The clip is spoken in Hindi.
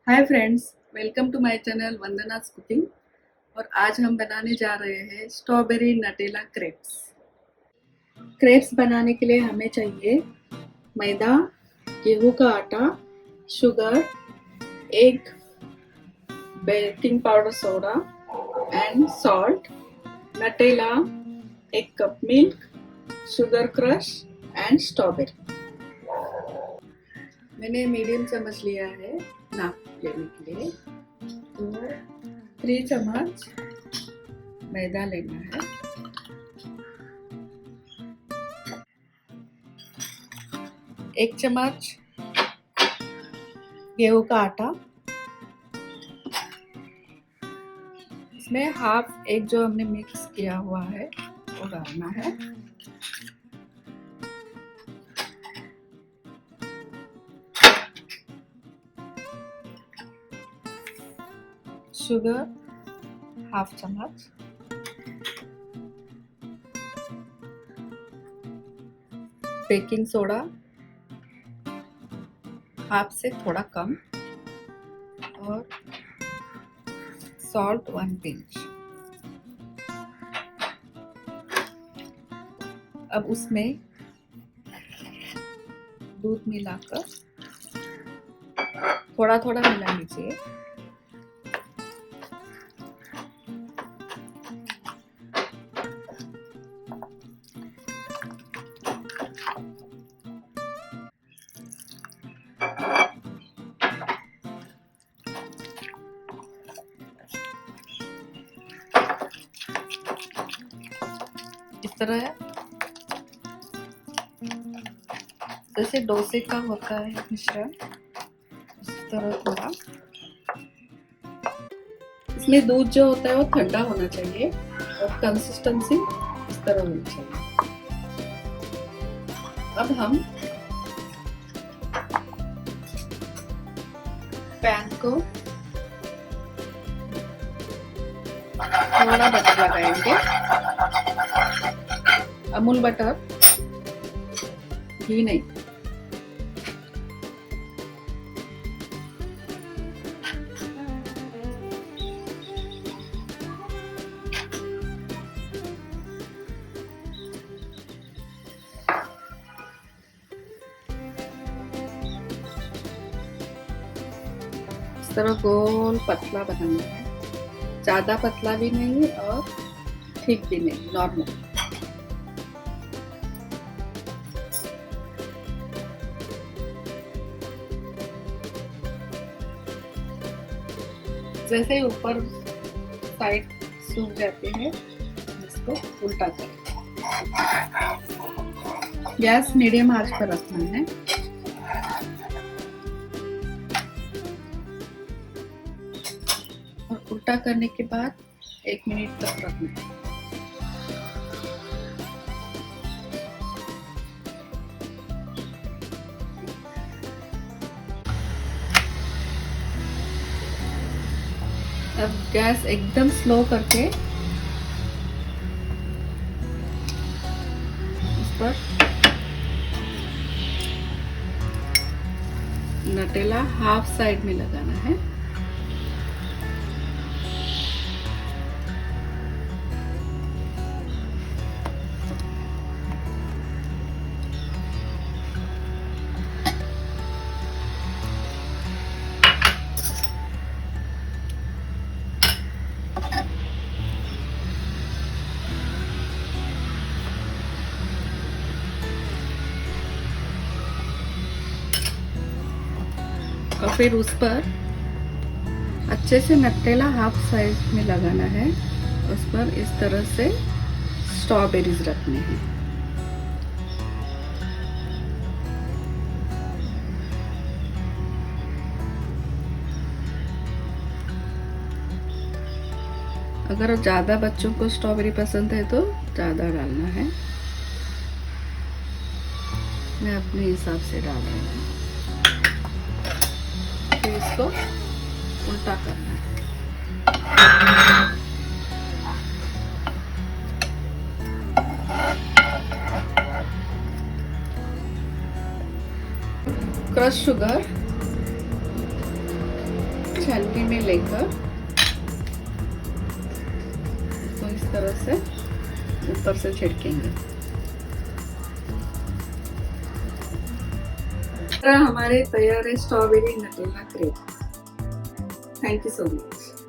Hi friends, welcome to my channel Vandana's cooking. और आज हम बनाने जा रहे हैं स्ट्रॉबेरी नटेला क्रेप्स। क्रेप्स बनाने के लिए हमें चाहिए मैदा, गेहूं का आटा, sugar, egg, baking powder, soda and salt, Nutella, 1 cup milk, sugar crush and strawberry. मैंने मीडियम चम्मच लिया है नाप लेने के लिए, तो 3 चम्मच मैदा लेना है, 1 चम्मच गेहूं का आटा, इसमें हाफ एग जो हमने मिक्स किया हुआ है वो डालना है, शुगर हाफ चम्मच, बेकिंग सोडा हाफ से थोड़ा कम और सॉल्ट 1 पिंच। अब उसमें दूध मिलाकर थोड़ा थोड़ा मिला लीजिए। इस तरह जैसे डोसे का होता है मिश्रण, इस तरह थोड़ा। इसमें दूध जो होता है वो ठंडा होना चाहिए और कंसिस्टेंसी इस तरह होनी चाहिए। अब हम पैन को थोड़ा बटर लगाएंगे, अमूल बटर, घी नहीं। इस तरह गोल पतला बनाना है, ज़्यादा पतला भी नहीं और ठीक भी नहीं, नॉर्मल। जैसे ऊपर साइड सूख जाते हैं, इसको उल्टा करें। गैस मीडियम आंच पर रखना है। और उल्टा करने के बाद 1 मिनट तक रखना है। अब गैस एकदम स्लो करके इस पर नटेला हाफ साइड में लगाना है। और फिर उस पर अच्छे से नटेला हाफ साइज में लगाना है। उस पर इस तरह से स्ट्रॉबेरीज रखने हैं। अगर ज़्यादा बच्चों को स्ट्रॉबेरी पसंद है तो ज़्यादा डालना है। मैं अपने हिसाब से डाल रही हूँ। फिर इसको उल्टा करना है। क्रश शुगर छन्नी में लेकर तो इस तरह से ऊपर से छिड़केंगे। हमारे तैयार है strawberry Nutella crepe. Thank you so much.